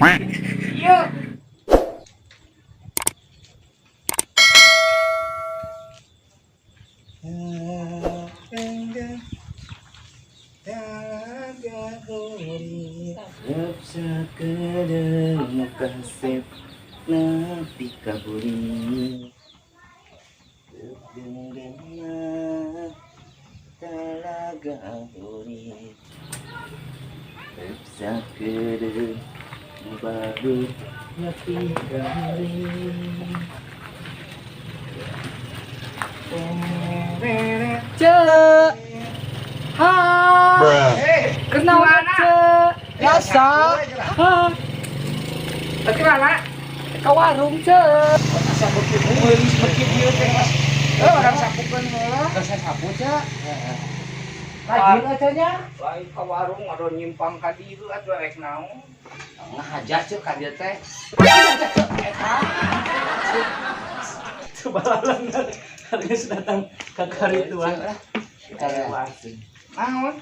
Iya. Napi kaburi talaga uri sakere baru napi kaburi Cek. Kenalan cek. Biasa. Bagaimana? Ke warung cek. asa bukit euy bukit ieu teh Orang sapukeun heula. asa sapu ca Rajin aja nya. Lain ke warung ada nyimpang ka dieu atuh rek naon. ngahajar ceu ka dieu teh Sebalalan harga datang ke karituan. Naon?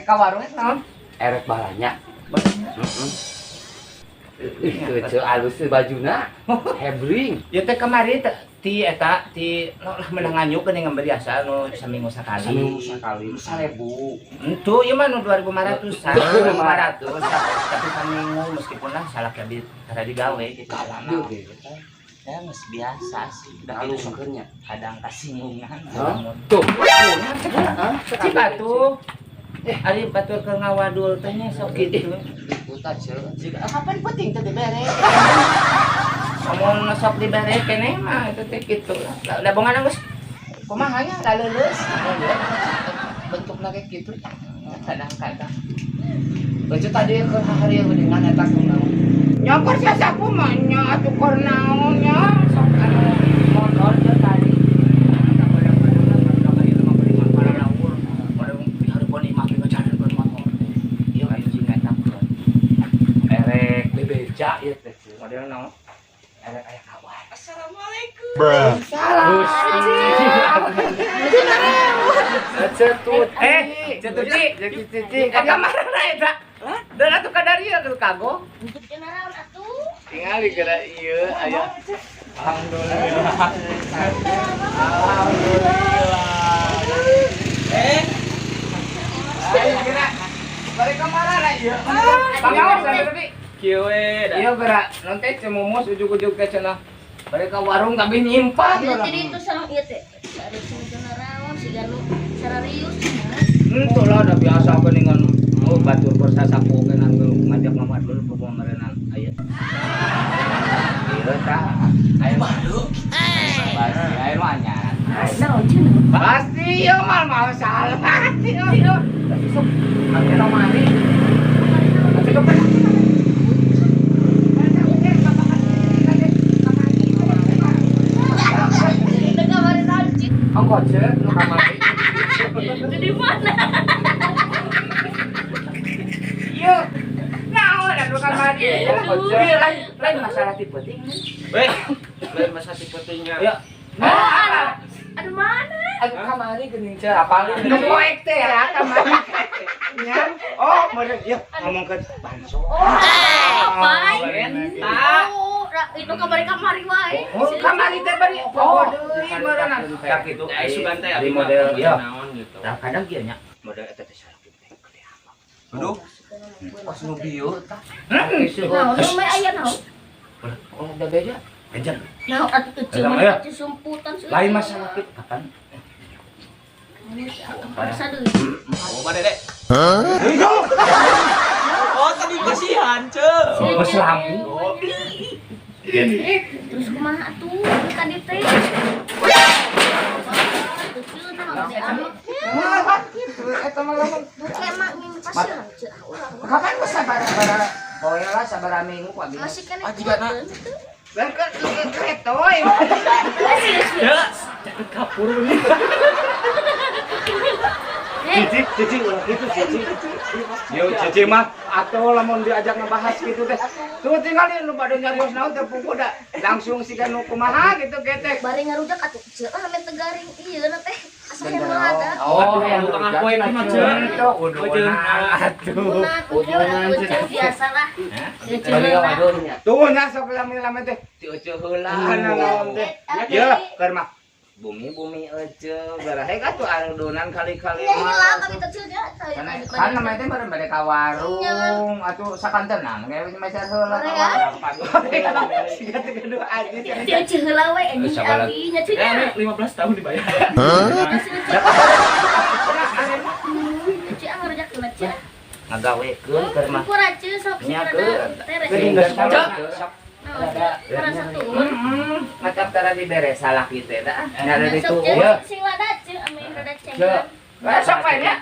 Ka warung eta naon? erek balanya kece alus bajuna hebring Ya teh kemarin ti eta ti lah menang nganyukeun yang biasa nu saminggu sakali. seminggu sekali 1000 Itu ieu mah nu 2500, 2500 tapi saminggu meskipun lah salah kada digawe gitu. kalana Ya geus biasa sih. Udah kalau gitu sukernya kadang kasinggungan. tuh Cik atuh. Ari batur ke ngawadul teh nya sok kitu. itu tah ceu jika kapan penting teh dibere Ngomong sok dibere keneh mah itu teh kitu. Da bongan geus kumaha nya da leuleus. bentukna kayak gitu Kadang-kadang. baju tadi ke hari yang dengan eta kunaon Nyokor sia sapu mah nya atuh kor naon nya sok anu motor teh tadi. erek bebeja ieu teh Model naon? erek aya kawan Assalamualaikum. salam Cetut. Cetuti. Kamarana eta. Dan atuh kadari atuh kagok. Tingali kada ieu aya. Alhamdulillah. Ayo kira. Balik kamarana ieu. Pangaos tapi. Kieu we Iya geura nanti cemumus ujug-ujug ke cenah. Balik ka warung tapi nyimpan. Jadi itu sama iya teh. Ada cuma rawan si ganu sararius. Itu lah udah biasa dengan batur bersasapu kenan ngajak nama dulu pemamerenan aya. Ieu tah aya madu. Pasti aya nu anyar. Pasti ieu mah mau salah. Ieu. Tapi sok anu mari. Tapi kok Angkot cek, lu kamari. Di mana? Iya. Naon anu kamari? Angkot cek. Lain masalah tipe ting. Weh, lain masa tipe tinggal. Ya. Nah, Aduh mana? aku kamari geuning cek apalin. Nu poek teh ya kamari. Nya. Oh, meureun ieu ngomong ke banso. Apa? Eta. Itu kamari wae. Oh, kamari teh bari. Oh, deui meureun. Tak kitu Ai sugan teh di model ieu. naon gitu. Nah, kadang kieu nya model eta teh salah kitu teh gede amat. Aduh, Pas nu bieu tah. Nah, lu mah aya naon? Oh, udah beda. Beda. Nah, atuh teu Ayo. cuma sumputan sih. Lain masalah kitu kapan? Paksa deui. oh pada dek. Oh, tadi kasihan, Ceu. Oh, selambu. Terus kumaha atuh? Tadi teh. Eta mah lamun Emang ini pasir. kapan geus sabar poe lah sabar minggu pagi. Masih kene. Jigana. Dan kan kereta we. Ya, kapur ini. Cici ulah kitu cici. Yo cici mah atuh lamun diajak ngebahas gitu teh. Tuh tinggal nu pada nyarios naon teh pugu da langsung siga nu kumaha gitu ketek. Bari ngarujak atuh. Ceuh ame teu garing ieu na teh. Asa Oh, yang tukang kue itu mah Cen. Udah biasa lah. Bari ngawadunnya. Tuh nya sok lami-lami teh. Ti euceu heula naon teh. Ya, keur mah bumi euceu barahe atuh adunan kali-kali Ya hilang mah. kami kecil ya. Kan namanya teh meureun bade ka warung atuh sakantenan kayak meser heula ka warung. Siga teh kedua aja. Dia heula we anjing abi nya cuy. 15 tahun dibayar. Cuy ang rejak kena cuy. Ngagawekeun keur mah. Kurang cuy sok Nya ada keur. teres. Geuning sok. Kurang satu. Macam tara diberes salah kita dah. Ada di Sok tuh. cuy sing wadah cuy ame rada cengan. Sok pae nya.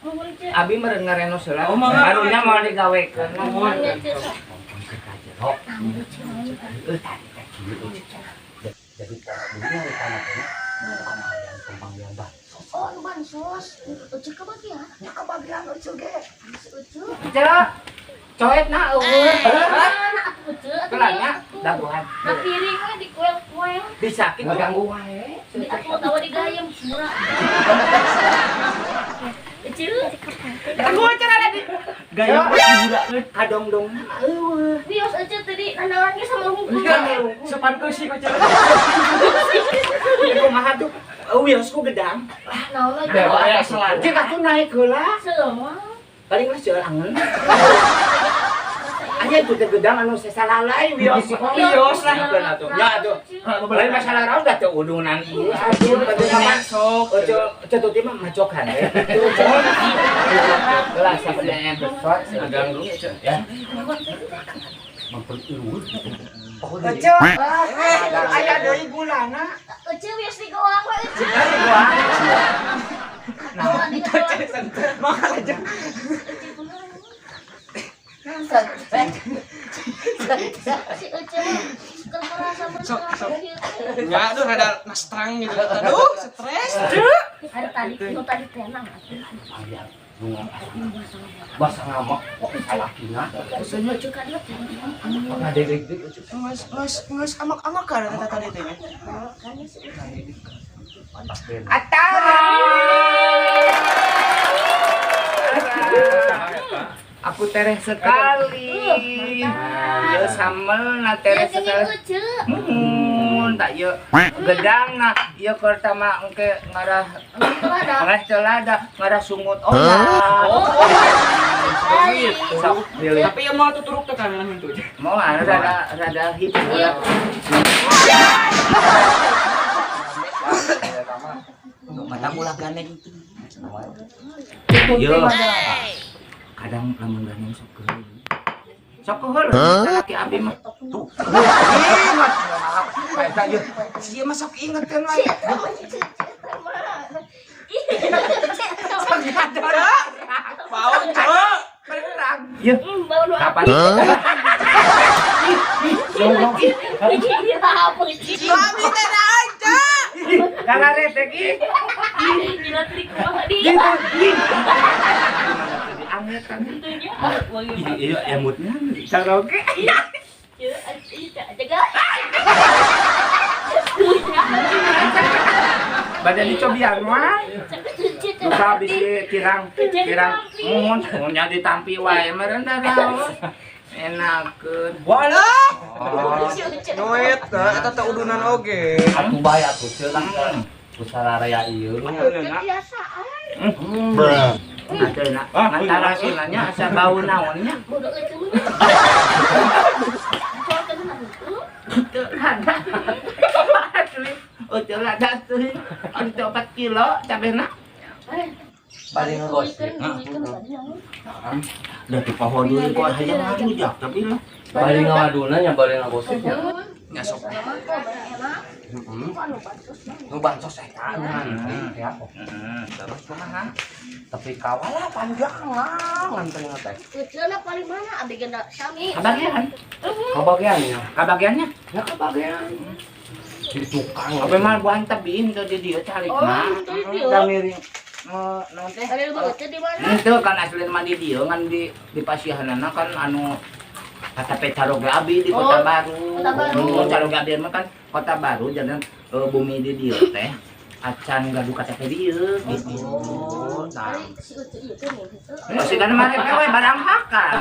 Nuhun cuy. Abi meureun ngarenos heula. Oh, mangga. Barunya mau digawekeun. Nuhun cuy. Jadi dunia di tanah ini pembagian pembagian bansos. Oh, nu bansos. Ucuk kebagian. Ya kebagian lucu ge. Ucuk. Cek. Coet na eueuh. Nah, aku ucuk. Kelanya daguhan. Nah, piring we di kuel-kuel. Bisa kitu ganggu wae. Di aku tahu di gayam murah. Ucuk. Ganggu cara ada di Gaya budak kadong-dong. Eueuh. Bios ucuk tadi nandangannya sama hungkul. Sepan keusi kok Cen. Kumaha tuh? Wiosku gedang. Naon lagi? Aya selan. Cek atuh naik heula. Semua. Paling lah seueur angeun. Anya itu teh gedang anu salalai wios. Wios lah Bener atuh. Ya atuh. Lain masalah raos dah teu udunan ieu. Aduh bade masuk. Ojo tuh mah macokan we. Lah sabenernya besot ganggu ya. Memperluas. Oh, Ojo. Aya deui gulana. Ucuk bios di goang we ucuk. Nah, maka aja. Si ucuk kerasa berserah. Ya aduh rada nastrang gitu. Aduh, stres. Ada tadi tenang. Bahasa ngamak kok salah kina. Ucuk ucuk kan lihat. Ngadegek Nges amak-amak kan kata tadi teh. Atara. Aku tereh sekali. Ya samel na tereh sekali. Ucuk. Tak ye gedang na ye pertama engke ngarah celada ngarah sungut oh gitu. Tapi yang mau tuturuk teh kan langsung tuh. Mau rada hip. Mata bola gane gitu. Yo. Kadang lamun gane sok keul. Sok keul laki abi mah. Tuh. Ingat. Kayak ieu. Sia mah sok ingeteun wae. Mau cok. Perang. Yo. Kapan? Suami teh aja. Kararete ki. Gila trik banget dia. Diangkat kan. Iya emutnya karaoke. Jaga. Badan dicobian mah. Buka bisi kirang mohon nya ditampi wae meureun da daos. Enakeun. Walah. Noet eta teh udunan oge. atuh bae atuh ceulang pusara raya ieu. Kebiasaan. Adeuna antara silanya asa bau naonnya. Bodoh itu. Teu ada. Asli. Teu ada teuing. Anu 4 kilo cabena. Bari ngegosip. Da di pohon deui kok hayang ngarujak tapi lah. Bari ngawaduna nya bari ngegosip nya. Nya sok. Nu bansos eta ya. Terus kumaha? Tapi kawala panjangan teh teh. Kecilnya paling mana? Abi genda sami. Kabagian. Kabagiannya. Kabagiannya. Ya kebagian. Di tukang Apa mah buan tabiin teh di dieu cari mah. Da miring. Naon teh? Ada banget di mana? Itu kan asli mah di dieu ngan di pasihanana kan anu KTP Caroge Abi di Kota Baru. Kota Baru. Caroge Abi mah kan Kota Baru jadi bumi di dieu teh. acan gaduh KTP dieu gitu. Tah. Ari si Ucu ieu teh nih gitu. Si kan mare we barang hakan.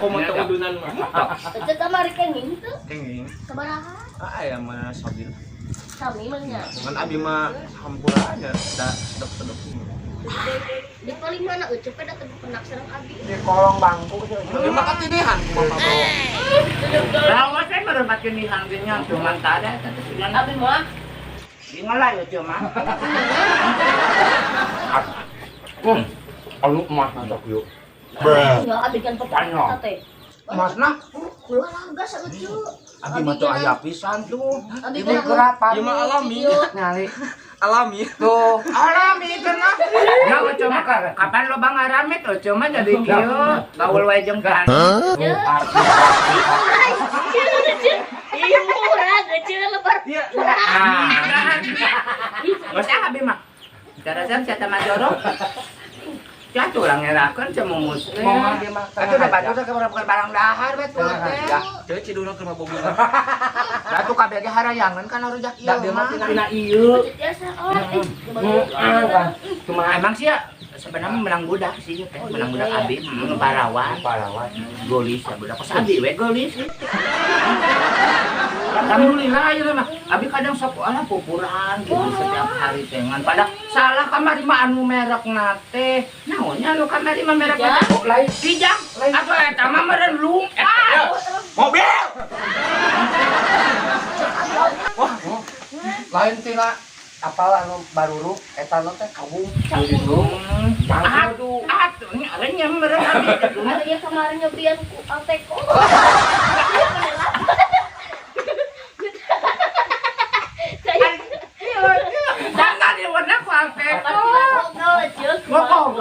Komo teu udunan mah. Ucu kamari kenging teu. Kenging. Sabaraha? Aya mah sabil. Sami mah nya. Kan abi mah hampura aja da sedep-sedep. Di paling mana Ucu pe da teu penak sareng abi. Di kolong bangku Abi mah katinihan kumaha bawa. Lawas saya merebatkeun di hanggeunnya cuman tah ada teh sugan Abi mah di ngalay cuma. anu mah sok yuk. ya abi kan petak teh. Masna Kulah laga sa Ucu. abi mah tuh aya pisan tuh. Abi Ini kan kerapan. Ieu mah alami. Nyali. Alami. Tuh, alami cenah. Ya cuma kapan lo bang arame tuh cuma jadi kieu gaul wae jeung kan. Iya murah Ucu lebar. Masa abi mah. Cara saya mah jorok. Ya tuh orang ngerakeun cuma muslim. Mau dia mah. Atuh da batu teh bukan barang dahar betul teh. Teu ciduna keur mah bobi. Atuh kabeh ge harayangan kan rujak ieu. Da dia mah tina ieu. Biasa oh Cuma emang sih ya sebenarnya menang budak sih teh, menang budak abi, parawan. Golis ya budak pas abi we golis. Alhamdulillah ya mah. Abi kadang sok pupuran gitu setiap hari teh ngan pada salah kamari mah anu merek nate. Naonnya lu kamari mah merek nate kok lain kijang. Atuh eta mah meureun lupa. Mobil. lain tina apal anu baruruk eta teh kabung. Aduh, ini arenya meureun abi. ada yang kemarin nyobian ku Alteko. Jangan di warna ku alpeko.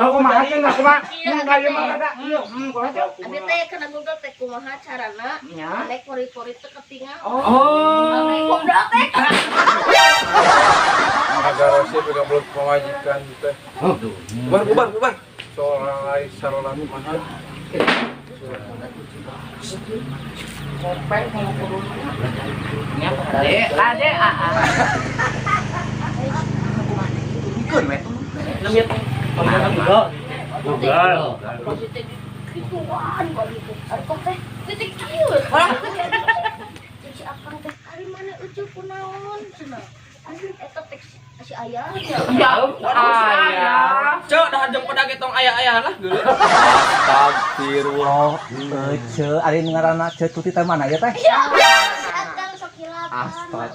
Aku mah aja enggak kumaha. Kayu mah ada. Abi teh kana Google teh kumaha carana Ya. naik pori-pori teh ketinggal. Oh. Naik komda teh. Agar resep juga belum memajikan teh. Bubar. Soalnya sarolami mahal. Kopek mau kurun. Nya ade Ikun we. Namanya Google. Positif kituan kok gitu. Kok teh titik kieu. Si akang teh ari mana Ucu kunaon cenah. Anjing eta teh si aya aja. Ya, ayah. Cek dah jeung pedage tong aya-aya lah geuleuh. Astagfirullah. Ce, ari ngaranna ce tuti teh mana ya teh? Akang sok hilapan.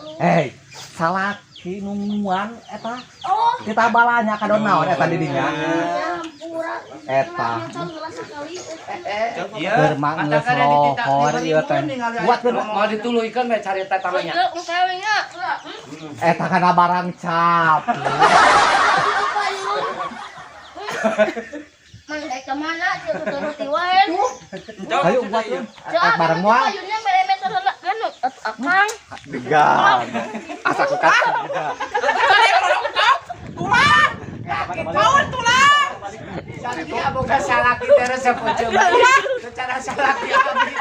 Salaki nungguan eta. Oh, Kita balanya kadon naon eta di dinya. hampura. Eta. Sekali. Bermak geus lohor ieu teh. Buatkeun Mau dituluykeun we carita tamanya. Enggak, engkawenya. eta kana barang cap. Mang dek kemana? Cek roti wae. Ayo buatkeun. Barang moal. Ayunnya melemet heula kan akang. Degan. Asa kukat. Jadi aboga salah kita resep coba. Secara salah dia abi.